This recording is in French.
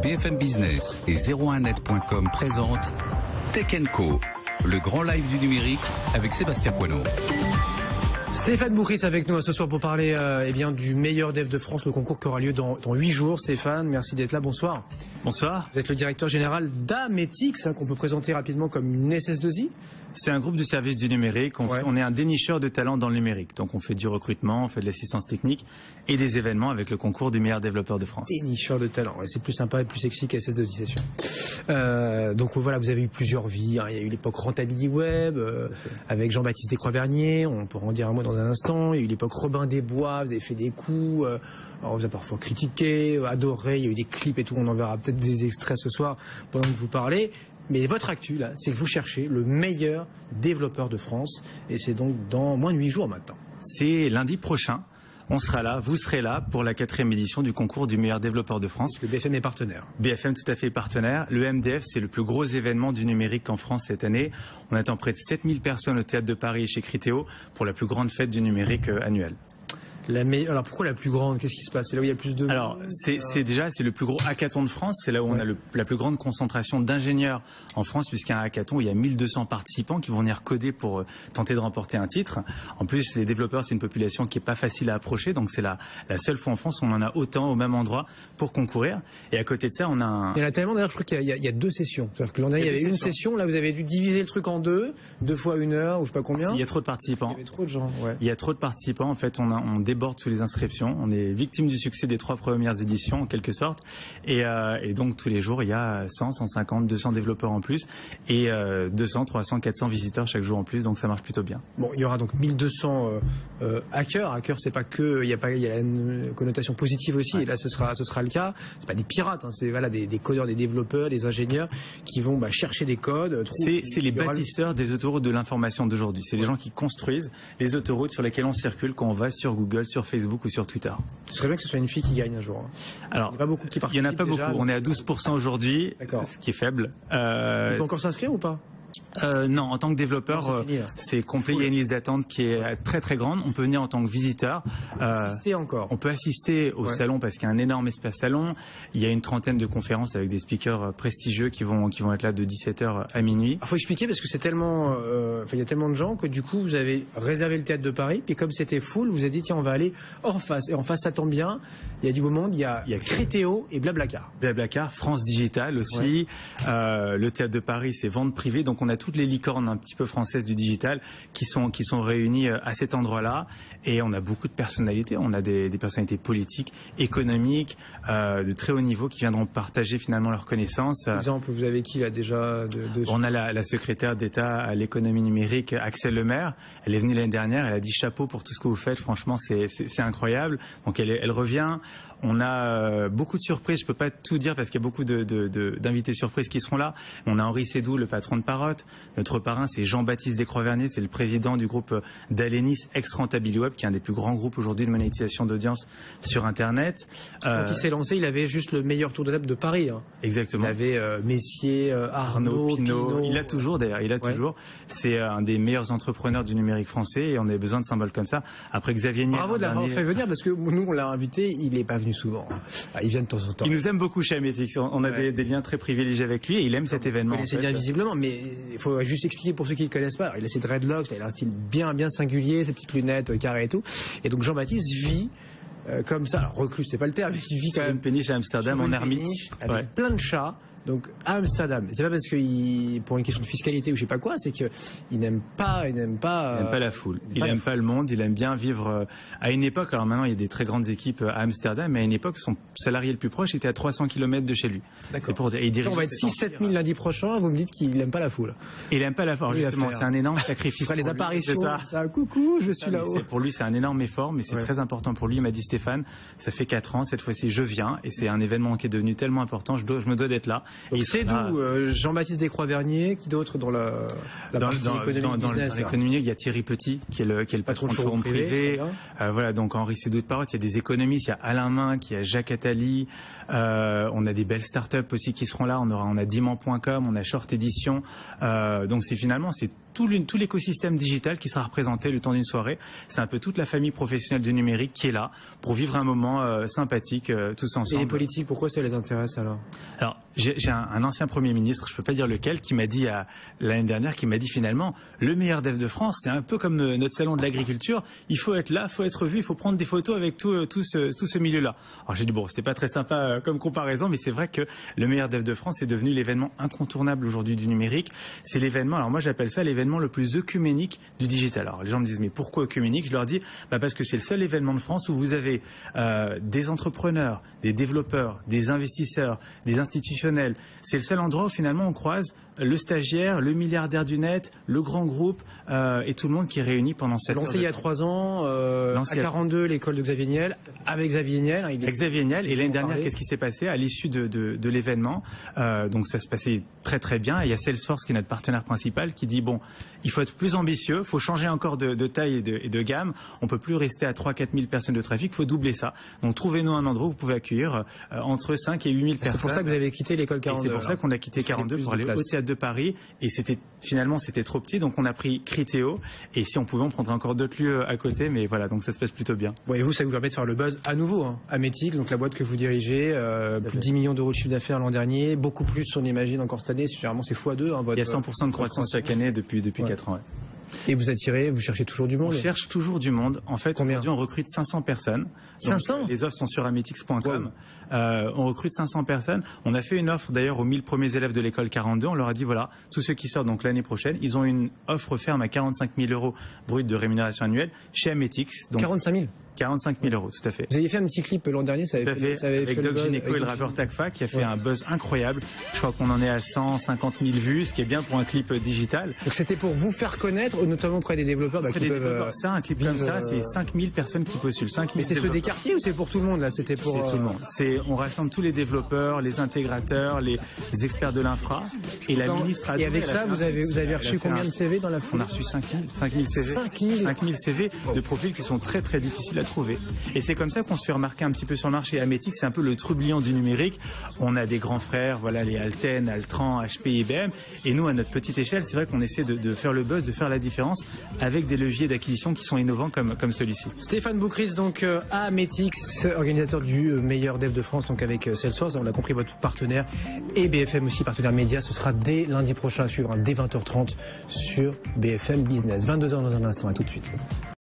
BFM Business et 01net.com présentent Tech & Co, le grand live du numérique avec Sébastien Poineau. Stéphane Boukris avec nous ce soir pour parler du meilleur dev de France, le concours qui aura lieu dans 8 jours. Stéphane, merci d'être là, bonsoir. Bonsoir. Vous êtes le directeur général d'Ametix, qu'on peut présenter rapidement comme une SS2I. C'est un groupe de services du numérique. On est un dénicheur de talents dans le numérique. Donc on fait du recrutement, on fait de l'assistance technique et des événements avec le concours du meilleur développeur de France. Dénicheur de talents, c'est plus sympa et plus sexy qu'SS2I, c'est sûr. Donc voilà, vous avez eu plusieurs vies. Il y a eu l'époque Rentability Web avec Jean-Baptiste Descroix-Vernier, on pourra en dire un mot dans un instant. Il y a eu l'époque Robin des Bois, vous avez fait des coups. On vous a parfois critiqué, adoré, il y a eu des clips et tout. On en verra peut-être des extraits ce soir pendant que vous parlez. Mais votre actu, là, c'est que vous cherchez le meilleur développeur de France. Et c'est donc dans moins de 8 jours maintenant. C'est lundi prochain. On sera là, vous serez là pour la 4e édition du concours du meilleur développeur de France. Parce que BFM est partenaire. BFM tout à fait partenaire. Le MDF, c'est le plus gros événement du numérique en France cette année. On attend près de 7000 personnes au Théâtre de Paris et chez Criteo pour la plus grande fête du numérique annuelle. Alors pourquoi la plus grande? Qu'est-ce qui se passe? C'est là où il y a le plus de... Alors c'est le plus gros hackathon de France. C'est là où on a la plus grande concentration d'ingénieurs en France, puisqu'il y a un hackathon, il y a 1200 participants qui vont venir coder pour tenter de remporter un titre. En plus, les développeurs, c'est une population qui est pas facile à approcher, donc c'est la seule fois en France où on en a autant au même endroit pour concourir. Et à côté de ça, on a un... Il y en a tellement, d'ailleurs, je crois qu'il y a 2 sessions. C'est-à-dire que l'an dernier, il y avait une session, là vous avez dû diviser le truc en 2 fois 1 heure, ou je sais pas combien. Il y a trop de participants. Il y avait trop de gens, Il y a trop de participants, en fait, on déborde sous les inscriptions. On est victime du succès des 3 premières éditions en quelque sorte et donc tous les jours il y a 100, 150, 200 développeurs en plus et 200, 300, 400 visiteurs chaque jour en plus, donc ça marche plutôt bien. Bon, il y aura donc 1200 hackers. Hackers, c'est pas que il y a une connotation positive aussi, et là ce sera le cas. C'est pas des pirates, c'est des codeurs, des développeurs, des ingénieurs qui vont chercher des codes. C'est les bâtisseurs des autoroutes de l'information d'aujourd'hui. C'est les gens qui construisent les autoroutes sur lesquelles on circule quand on va sur Google, sur Facebook ou sur Twitter. Ce serait bien que ce soit une fille qui gagne un jour. Alors, il n'y en a pas beaucoup qui participent. Il n'y en a pas déjà, beaucoup. On est à 12% aujourd'hui, ce qui est faible. On peut encore s'inscrire ou pas? Non, en tant que développeur, c'est complet. Il y a une liste d'attente qui est très très grande. On peut venir en tant que visiteur. Assister encore. On peut assister au salon parce qu'il y a un énorme espace salon. Il y a une trentaine de conférences avec des speakers prestigieux qui vont être là de 17h à minuit. Il faut expliquer parce que c'est tellement, il y a tellement de gens que du coup vous avez réservé le Théâtre de Paris. Puis comme c'était full, vous avez dit tiens on va aller en face. Et en face ça tombe bien. Il y a du beau monde. Il y a Criteo et Blablacar. Blablacar, France Digital aussi. Le Théâtre de Paris, c'est vente privée. Donc on a toutes les licornes un petit peu françaises du digital qui sont réunies à cet endroit-là, et on a beaucoup de personnalités. On a des personnalités politiques, économiques, de très haut niveau qui viendront partager finalement leurs connaissances. Par exemple, vous avez qui là déjà On a la secrétaire d'État à l'économie numérique, Axelle Lemaire. Elle est venue l'année dernière, elle a dit chapeau pour tout ce que vous faites. Franchement, c'est incroyable. Donc elle revient. On a beaucoup de surprises, je peux pas tout dire parce qu'il y a beaucoup d'invités surprises qui seront là. On a Henri Sédou, le patron de Parrot. Notre parrain, c'est Jean-Baptiste Descroix-Vernier, c'est le président du groupe d'Alenis, ex-Rentability Web, qui est un des plus grands groupes aujourd'hui de monétisation d'audience sur Internet. Quand il s'est lancé, il avait juste le meilleur tour de table de Paris. Exactement. Il avait Messier, Arnaud, Pinot. Il a toujours d'ailleurs, toujours. C'est un des meilleurs entrepreneurs du numérique français et on avait besoin de symboles comme ça. Après Xavier Niel. Bravo de l'avoir fait venir parce que nous on l'a invité, il n'est pas venu souvent. Il vient de temps en temps. Il nous aime beaucoup chez Ametix. On a des liens très privilégiés avec lui et il aime cet événement. Vous connaissez bien visiblement, mais il faut juste expliquer pour ceux qui ne le connaissent pas. Il a ses dreadlocks, il a un style bien singulier, ses petites lunettes carrées et tout. Et donc Jean-Baptiste vit comme ça. Alors reclus, c'est pas le terme, mais il vit quand même. Une péniche à Amsterdam en ermite. Avec plein de chats. Donc à Amsterdam, c'est pas parce que pour une question de fiscalité ou je sais pas quoi, c'est que il n'aime pas la foule, il aime pas le monde, il aime bien vivre à une époque. Alors maintenant il y a des très grandes équipes à Amsterdam, mais à une époque son salarié le plus proche était à 300 km de chez lui. D'accord. Pour dire, on va être 6-7 000 lundi prochain. Vous me dites qu'il n'aime pas la foule. Il aime pas la foule. Justement, c'est un énorme sacrifice. Les apparitions, ça. Coucou, je suis là-haut. Pour lui, c'est un énorme effort, mais c'est très important pour lui. Il m'a dit Stéphane, ça fait 4 ans, cette fois-ci je viens, et c'est un événement qui est devenu tellement important, je me dois d'être là. C'est d'où Jean-Baptiste Descroix-Vernier, qui d'autre dans dans l'économie, il y a Thierry Petit qui est le patron de showroom privé. Voilà, donc Henri Sédou de Parrot, il y a des économistes, il y a Alain Minck, il y a Jacques Attali, on a des belles startups aussi qui seront là, on a Diman.com, on a Short Edition, donc c'est tout l'écosystème digital qui sera représenté le temps d'une soirée. C'est un peu toute la famille professionnelle du numérique qui est là pour vivre un moment sympathique tous ensemble. Et les politiques, pourquoi ça les intéresse alors? Alors, j'ai un ancien Premier ministre, je ne peux pas dire lequel, qui m'a dit l'année dernière, qui m'a dit finalement, le meilleur dev de France, c'est un peu comme notre salon de l'agriculture, il faut être là, il faut être vu, il faut prendre des photos avec tout ce milieu-là. Alors j'ai dit, bon, c'est pas très sympa comme comparaison, mais c'est vrai que le meilleur dev de France est devenu l'événement incontournable aujourd'hui du numérique. C'est l'événement, alors moi j'appelle ça l'événement le plus œcuménique du digital. Alors les gens me disent, mais pourquoi œcuménique? Je leur dis, parce que c'est le seul événement de France où vous avez des entrepreneurs, des développeurs, des investisseurs, des institutionnels. C'est le seul endroit où finalement on croise le stagiaire, le milliardaire du net, le grand groupe et tout le monde qui est réuni pendant 7 heures. Lancé il y a 3 ans, à 42, l'école de Xavier Niel, avec Xavier Niel. Avec Xavier Niel. Et l'année dernière, qu'est-ce qui s'est passé à l'issue de l'événement? Donc ça se passait très très bien. Et il y a Salesforce qui est notre partenaire principal qui dit, bon, il faut être plus ambitieux, il faut changer encore de taille et de gamme. On ne peut plus rester à 3 4 000 personnes de trafic, il faut doubler ça. Donc trouvez-nous un endroit où vous pouvez accueillir entre 5 et 8 000 personnes. C'est pour ça que vous avez quitté l'école 42. C'est pour ça qu'on a quitté 42 pour aller au Théâtre de Paris. Et finalement c'était trop petit, donc on a pris Criteo. Et si on pouvait, on prendrait encore d'autres lieux à côté. Mais voilà, donc ça se passe plutôt bien. Bon, et vous, ça vous permet de faire le buzz à nouveau. Ametic, donc la boîte que vous dirigez, plus de 10 millions d'euros de chiffre d'affaires l'an dernier, beaucoup plus on imagine encore cette année. Généralement c'est x2. Il y a 100% de croissance chaque année depuis 4 ans. Ouais. Et vous cherchez toujours du monde? On cherche toujours du monde. En fait, aujourd'hui, on recrute 500 personnes. 500? Les offres sont sur ametix.com. On recrute 500 personnes. On a fait une offre d'ailleurs aux 1000 premiers élèves de l'école 42. On leur a dit, voilà, tous ceux qui sortent donc l'année prochaine, ils ont une offre ferme à 45 000 euros brut de rémunération annuelle chez Ametix. Donc 45 000? 45 000 euros, tout à fait. Vous aviez fait un petit clip l'an dernier, ça avait fait avec Doc Gynéco et le rappeur Tagfa qui a fait un buzz incroyable. Je crois qu'on en est à 150 000 vues, ce qui est bien pour un clip digital. Donc c'était pour vous faire connaître, notamment auprès des développeurs. Ça, un clip comme ça, c'est 5 000 personnes qui postulent. 5 000 Mais c'est ceux des quartiers ou c'est pour tout le monde là? C'était pour tout le monde. On rassemble tous les développeurs, les intégrateurs, les experts de l'infra et la ministre. Et avec ça, vous avez reçu combien de CV dans la foule? On a reçu 5 000 CV. 5 000 CV de profils qui sont très très difficiles à trouver. Et c'est comme ça qu'on se fait remarquer un petit peu sur le marché. Ametic, c'est un peu le trublion du numérique. On a des grands frères, voilà, les Alten, Altran, HP, IBM. Et nous, à notre petite échelle, c'est vrai qu'on essaie de faire le buzz, de faire la différence avec des leviers d'acquisition qui sont innovants comme celui-ci. Stéphane Boucris, donc à Ametix, organisateur du meilleur dev de France, donc avec Salesforce, on l'a compris, votre partenaire, et BFM aussi, partenaire média. Ce sera dès lundi prochain à suivre, dès 20h30 sur BFM Business. 22h dans un instant, à tout de suite.